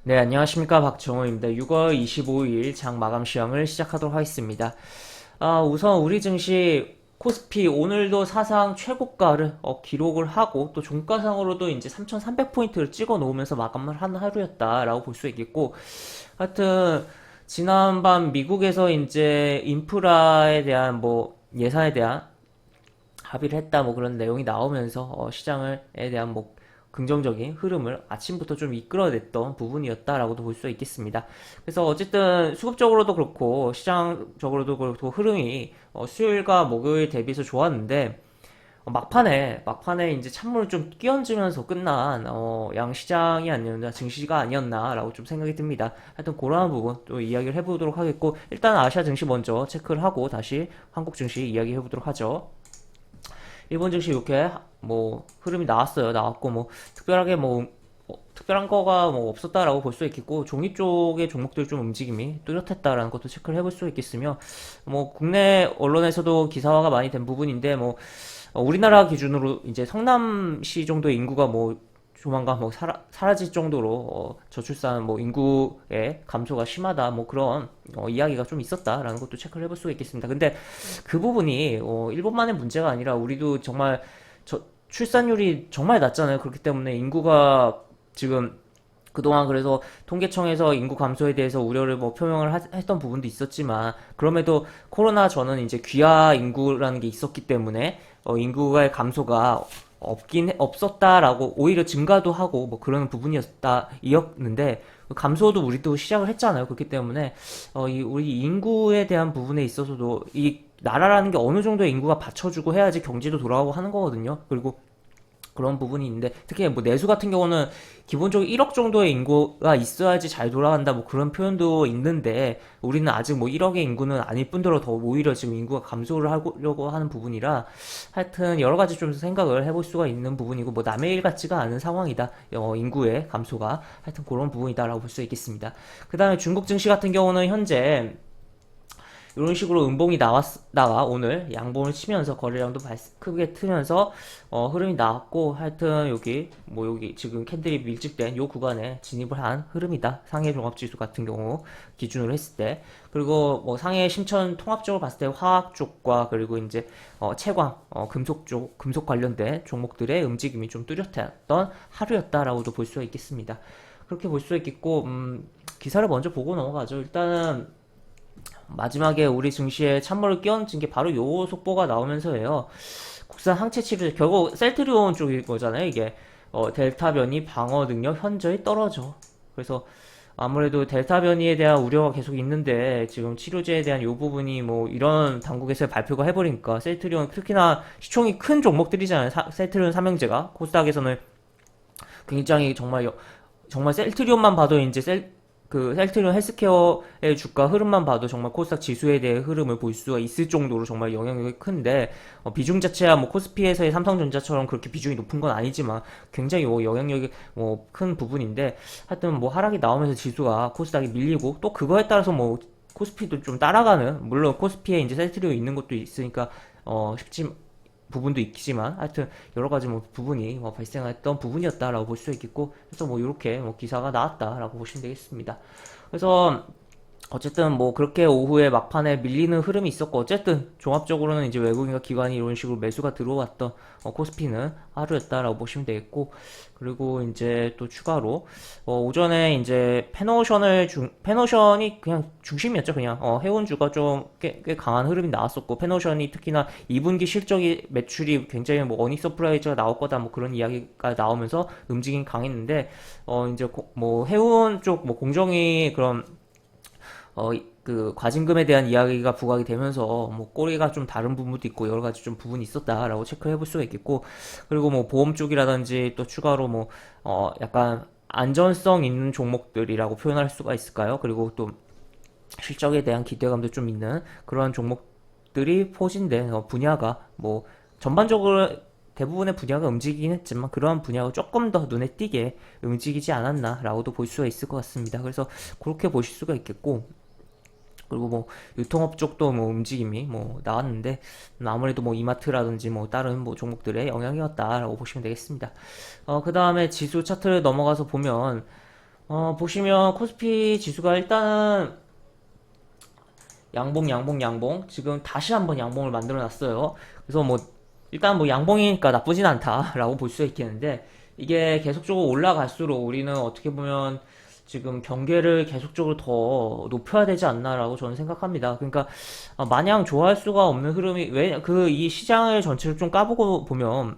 네, 안녕하십니까. 박정호입니다. 6월 25일 장 마감 시황을 시작하도록 하겠습니다. 우선 우리 증시 코스피 오늘도 사상 최고가를 기록을 하고 또 종가상으로도 이제 3,300포인트를 찍어 놓으면서 마감을 한 하루였다라고 볼 수 있겠고, 하여튼 지난밤 미국에서 이제 인프라에 대한 예산에 대한 합의를 했다 뭐 그런 내용이 나오면서 시장에 대한 긍정적인 흐름을 아침부터 좀 이끌어냈던 부분이었다라고도 볼 수 있겠습니다. 그래서 어쨌든 수급적으로도 그렇고 시장적으로도 그렇고 흐름이 수요일과 목요일 대비해서 좋았는데, 막판에 이제 찬물을 좀 끼얹으면서 끝난 양시장이 아니었나, 증시가 아니었나라고 좀 생각이 듭니다. 하여튼 그러한 부분 또 이야기를 해보도록 하겠고, 일단 아시아 증시 먼저 체크를 하고 다시 한국 증시 이야기 해보도록 하죠. 일본 증시 이렇게 흐름이 나왔고 특별하게 특별한 거가 없었다라고 볼 수 있겠고, 종이 쪽의 종목들 좀 움직임이 뚜렷했다라는 것도 체크를 해볼 수 있겠으며, 국내 언론에서도 기사화가 많이 된 부분인데, 우리나라 기준으로 이제 성남시 정도의 인구가 조만간 사라질 정도로 저출산 인구의 감소가 심하다 그런 이야기가 좀 있었다라는 것도 체크를 해볼 수가 있겠습니다. 근데 그 부분이 일본만의 문제가 아니라 우리도 정말 출산율이 정말 낮잖아요. 그렇기 때문에 인구가 지금 그동안 그래서 통계청에서 인구 감소에 대해서 우려를 표명을 했던 부분도 있었지만, 그럼에도 코로나 전은 이제 귀화 인구라는 게 있었기 때문에 인구의 감소가 없었다라고, 오히려 증가도 하고 그런 부분이었는데, 감소도 우리도 시작을 했잖아요. 그렇기 때문에 우리 인구에 대한 부분에 있어서도 이 나라라는 게 어느 정도의 인구가 받쳐주고 해야지 경제도 돌아가고 하는 거거든요. 그리고 그런 부분이 있는데, 특히 내수 같은 경우는 기본적으로 1억 정도의 인구가 있어야지 잘 돌아간다 그런 표현도 있는데, 우리는 아직 1억의 인구는 아닐 뿐더러 더 오히려 지금 인구가 감소를 하려고 하는 부분이라, 하여튼 여러 가지 좀 생각을 해볼 수가 있는 부분이고, 남의 일 같지가 않은 상황이다, 인구의 감소가. 하여튼 그런 부분이다라고 볼 수 있겠습니다. 그 다음에 중국 증시 같은 경우는 현재 이런 식으로 음봉이 나와 오늘 양봉을 치면서 거래량도 크게 트면서 흐름이 나왔고, 하여튼 여기 지금 캔들이 밀집된 요 구간에 진입을 한 흐름이다. 상해 종합지수 같은 경우 기준으로 했을 때. 그리고 상해 심천 통합적으로 봤을 때 화학 쪽과 그리고 이제 채광, 금속 쪽, 금속 관련된 종목들의 움직임이 좀 뚜렷했던 하루였다라고도 볼 수가 있겠습니다. 그렇게 볼 수 있겠고, 기사를 먼저 보고 넘어가죠. 일단은 마지막에 우리 증시에 찬물을 끼얹은 게 바로 요 속보가 나오면서예요. 국산 항체 치료제, 결국 셀트리온 쪽인 거잖아요. 이게 델타 변이 방어 능력 현저히 떨어져. 그래서 아무래도 델타 변이에 대한 우려가 계속 있는데, 지금 치료제에 대한 요 부분이 이런 당국에서 발표가 해버리니까, 셀트리온 특히나 시총이 큰 종목들이잖아요. 셀트리온 삼형제가 코스닥에서는 굉장히 정말 셀트리온만 봐도 이제 셀트리온 헬스케어의 주가 흐름만 봐도 정말 코스닥 지수에 대해 흐름을 볼 수가 있을 정도로 정말 영향력이 큰데, 비중 자체야 코스피에서의 삼성전자처럼 그렇게 비중이 높은 건 아니지만 굉장히 영향력이 큰 부분인데, 하여튼 하락이 나오면서 지수가 코스닥이 밀리고, 또 그거에 따라서 코스피도 좀 따라가는, 물론 코스피에 이제 셀트리온 있는 것도 있으니까 쉽지 부분도 있지만, 하여튼 여러 가지 부분이 발생했던 부분이었다라고 볼 수 있겠고, 그래서 이렇게 기사가 나왔다라고 보시면 되겠습니다. 그래서 어쨌든 그렇게 오후에 막판에 밀리는 흐름이 있었고, 어쨌든 종합적으로는 이제 외국인과 기관이 이런 식으로 매수가 들어왔던 코스피는 하루였다라고 보시면 되겠고, 그리고 이제 또 추가로 오전에 이제 페노션이 그냥 중심이었죠. 그냥 해운주가 좀 꽤 강한 흐름이 나왔었고, 페노션이 특히나 2분기 실적이 매출이 굉장히 어닝 서프라이즈가 나올 거다 그런 이야기가 나오면서 움직임 강했는데, 이제 해운 쪽 공정위 그런 그 과징금에 대한 이야기가 부각이 되면서 꼬리가 좀 다른 부분도 있고 여러 가지 좀 부분이 있었다라고 체크를 해볼 수가 있겠고, 그리고 보험 쪽이라든지 또 추가로 약간 안전성 있는 종목들이라고 표현할 수가 있을까요? 그리고 또 실적에 대한 기대감도 좀 있는 그런 종목들이 포진된 분야가 전반적으로 대부분의 분야가 움직이긴 했지만, 그러한 분야가 조금 더 눈에 띄게 움직이지 않았나라고도 볼 수가 있을 것 같습니다. 그래서 그렇게 보실 수가 있겠고, 그리고 유통업 쪽도 움직임이 나왔는데, 아무래도 이마트라든지 다른 종목들의 영향이었다라고 보시면 되겠습니다. 그 다음에 지수 차트를 넘어가서 보면 보시면 코스피 지수가 일단은 양봉 지금 다시 한번 양봉을 만들어 놨어요. 그래서 뭐 일단 뭐 양봉이니까 나쁘진 않다라고 볼 수 있겠는데 이게 계속적으로 올라갈수록 우리는 어떻게 보면 지금 경계를 계속적으로 더 높여야 되지 않나라고 저는 생각합니다. 그러니까 마냥 좋아할 수가 없는 흐름이 왜 그 이 시장을 전체를 좀 까보고 보면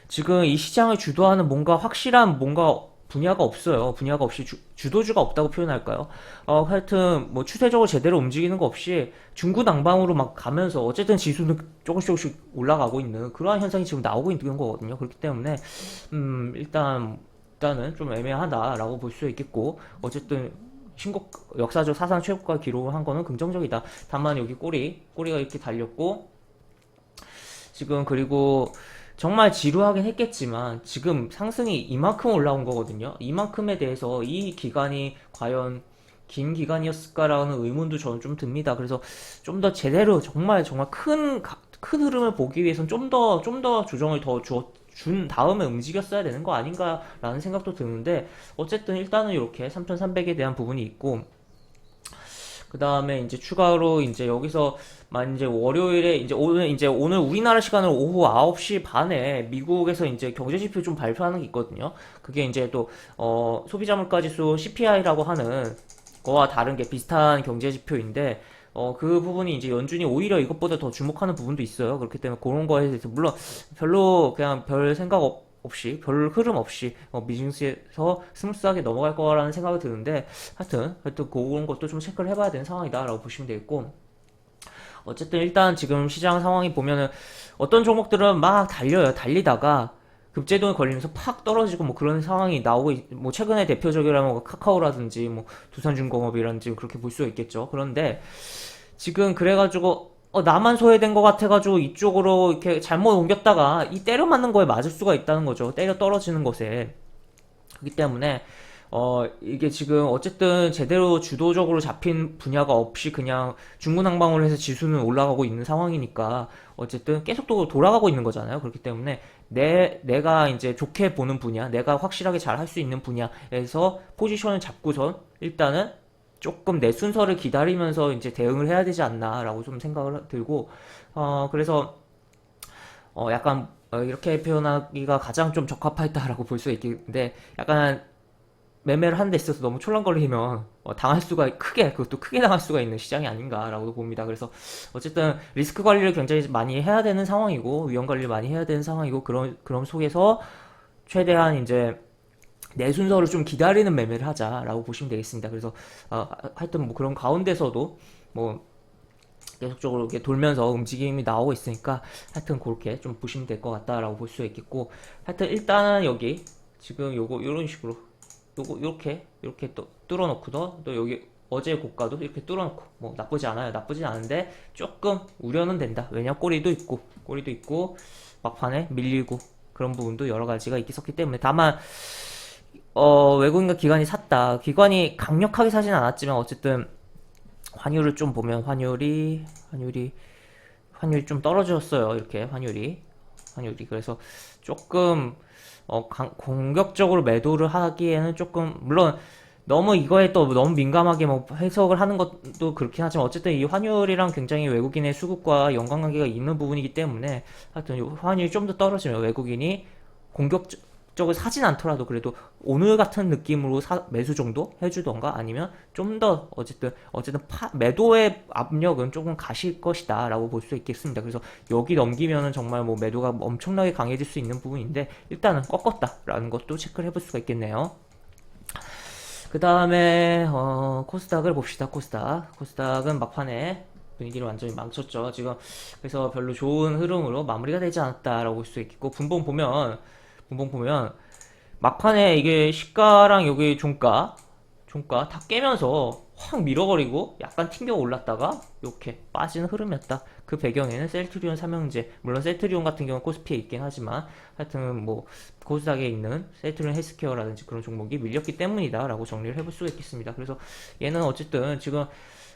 지금 이 시장을 주도하는 뭔가 확실한 뭔가 분야가 없어요. 분야가 없이 주도주가 없다고 표현할까요? 하여튼 뭐 추세적으로 제대로 움직이는 거 없이 중구난방으로 막 가면서 어쨌든 지수는 조금씩 올라가고 있는 그러한 현상이 지금 나오고 있는 거거든요. 그렇기 때문에 일단은 좀 애매하다라고 볼 수 있겠고 어쨌든 신고 역사적 사상 최고가 기록을 한 거는 긍정적이다. 다만 여기 꼬리가 이렇게 달렸고 지금 그리고 정말 지루하긴 했겠지만 지금 상승이 이만큼 올라온 거거든요. 이만큼에 대해서 이 기간이 과연 긴 기간이었을까라는 의문도 저는 좀 듭니다. 그래서 좀 더 제대로 정말 큰 흐름을 보기 위해선 좀 더 조정을 준 다음에 움직였어야 되는 거 아닌가라는 생각도 드는데 어쨌든 일단은 이렇게 3,300에 대한 부분이 있고 그 다음에 이제 추가로 이제 여기서 만 이제 월요일에 이제 오늘 우리나라 시간으로 오후 9시 반에 미국에서 이제 경제 지표 좀 발표하는 게 있거든요. 그게 이제 또 소비자 물가 지수 CPI라고 하는 거와 다른 게 비슷한 경제 지표인데 그 부분이 이제 연준이 오히려 이것보다 더 주목하는 부분도 있어요. 그렇기 때문에 그런 거에 대해서 물론 별로 그냥 별 생각 없이 별 흐름 없이 미증시에서 스무스하게 넘어갈 거라는 생각이 드는데 하여튼 그런 것도 좀 체크를 해봐야 되는 상황이다라고 보시면 되겠고 어쨌든 일단 지금 시장 상황이 보면은 어떤 종목들은 막 달리다가 급제동에 걸리면서 팍 떨어지고 뭐 그런 상황이 나오고 뭐 최근에 대표적이라면 뭐 카카오라든지 뭐 두산중공업이라든지 그렇게 볼 수 있겠죠. 그런데 지금 그래가지고 나만 소외된 것 같아가지고 이쪽으로 이렇게 잘못 옮겼다가 이 때려 맞는 거에 맞을 수가 있다는 거죠. 때려 떨어지는 것에. 그렇기 때문에 이게 지금 어쨌든 제대로 주도적으로 잡힌 분야가 없이 그냥 중구난방으로 해서 지수는 올라가고 있는 상황이니까 어쨌든 계속 또 돌아가고 있는 거잖아요. 그렇기 때문에 내가 이제 좋게 보는 분야, 내가 확실하게 잘 할 수 있는 분야에서 포지션을 잡고선 일단은 조금 내 순서를 기다리면서 이제 대응을 해야 되지 않나라고 좀 생각을 들고 그래서 약간 이렇게 표현하기가 가장 좀 적합하다라고 볼 수 있겠는데 약간 매매를 하는 데 있어서 너무 촐랑거리면 당할 수가 그것도 크게 당할 수가 있는 시장이 아닌가라고 봅니다. 그래서 어쨌든 리스크 관리를 굉장히 많이 해야 되는 상황이고 위험 관리를 많이 해야 되는 상황이고 그런 속에서 최대한 이제 내 순서를 좀 기다리는 매매를 하자라고 보시면 되겠습니다. 그래서 하여튼 뭐 그런 가운데서도 뭐 계속적으로 이렇게 돌면서 움직임이 나오고 있으니까 하여튼 그렇게 좀 보시면 될 것 같다라고 볼 수 있겠고 하여튼 일단은 여기 지금 요거 이런 식으로 요거 이렇게 또 뚫어놓고도 또 여기 어제 고가도 이렇게 뚫어놓고 뭐 나쁘지 않아요. 나쁘진 않은데 조금 우려는 된다. 왜냐 꼬리도 있고 막판에 밀리고 그런 부분도 여러 가지가 있었기 때문에 다만 외국인과 기관이 샀다. 기관이 강력하게 사진 않았지만 어쨌든 환율을 좀 보면 환율이 좀 떨어졌어요. 이렇게 환율이 그래서 조금 공격적으로 매도를 하기에는 조금 물론 너무 이거에 또 너무 민감하게 뭐 해석을 하는 것도 그렇긴 하지만 어쨌든 이 환율이랑 굉장히 외국인의 수급과 연관관계가 있는 부분이기 때문에 하여튼 이 환율이 좀 더 떨어지면 외국인이 공격적으로 사진 않더라도 그래도 오늘 같은 느낌으로 매수 정도 해주던가 아니면 좀 더 어쨌든 매도의 압력은 조금 가실 것이다 라고 볼 수 있겠습니다. 그래서 여기 넘기면은 정말 뭐 매도가 엄청나게 강해질 수 있는 부분인데 일단은 꺾었다 라는 것도 체크를 해볼 수가 있겠네요. 그 다음에 코스닥을 봅시다. 코스닥은 막판에 분위기를 완전히 망쳤죠. 지금 그래서 별로 좋은 흐름으로 마무리가 되지 않았다라고 볼 수 있겠고 분봉 보면 막판에 이게 시가랑 여기 종가 다 깨면서 확 밀어버리고 약간 튕겨 올랐다가 이렇게 빠지는 흐름이었다. 그 배경에는 셀트리온 삼형제 물론 셀트리온 같은 경우는 코스피에 있긴 하지만 하여튼 뭐 코스닥에 있는 셀트리온 헬스케어라든지 그런 종목이 밀렸기 때문이다 라고 정리를 해볼 수가 있겠습니다. 그래서 얘는 어쨌든 지금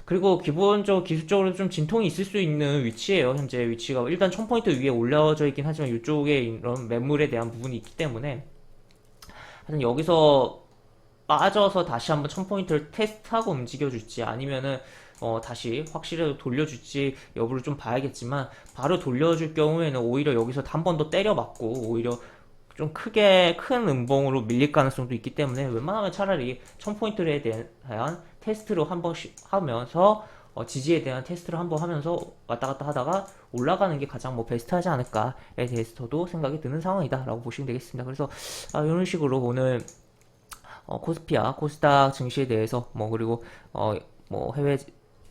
그리고 기술적으로 좀 진통이 있을 수 있는 위치예요. 현재 위치가 일단 1000포인트 위에 올려져 있긴 하지만 이쪽에 이런 매물에 대한 부분이 있기 때문에 하여튼 여기서 빠져서 다시 한번 1000포인트를 테스트하고 움직여줄지 아니면은 다시 확실히 돌려줄지 여부를 좀 봐야겠지만 바로 돌려줄 경우에는 오히려 여기서 한 번 더 때려 맞고 오히려 좀 크게 큰 음봉으로 밀릴 가능성도 있기 때문에 웬만하면 차라리 1000포인트에 대한 테스트로 한 번씩 하면서 지지에 대한 테스트를 한번 하면서 왔다 갔다 하다가 올라가는 게 가장 뭐 베스트하지 않을까에 대해서 저도 생각이 드는 상황이다 라고 보시면 되겠습니다. 그래서 이런 식으로 오늘 코스피와 코스닥 증시에 대해서 뭐 그리고 뭐 해외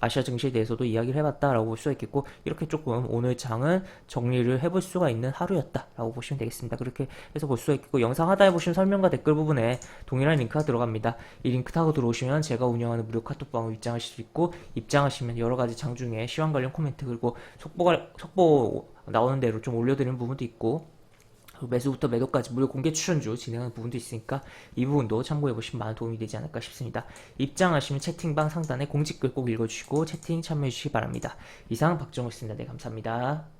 아시아 증시에 대해서도 이야기를 해봤다라고 볼 수가 있겠고 이렇게 조금 오늘 장은 정리를 해볼 수가 있는 하루였다라고 보시면 되겠습니다. 그렇게 해서 볼 수가 있겠고 영상 하단에 보시면 설명과 댓글 부분에 동일한 링크가 들어갑니다. 이 링크 타고 들어오시면 제가 운영하는 무료 카톡방을 입장하실 수 있고 입장하시면 여러가지 장 중에 시황 관련 코멘트 그리고 속보 나오는 대로 좀 올려드리는 부분도 있고 매수부터 매도까지 무료 공개 추천주 진행하는 부분도 있으니까 이 부분도 참고해보시면 많은 도움이 되지 않을까 싶습니다. 입장하시면 채팅방 상단에 공지글 꼭 읽어주시고 채팅 참여해주시기 바랍니다. 이상 박정호였습니다. 네, 감사합니다.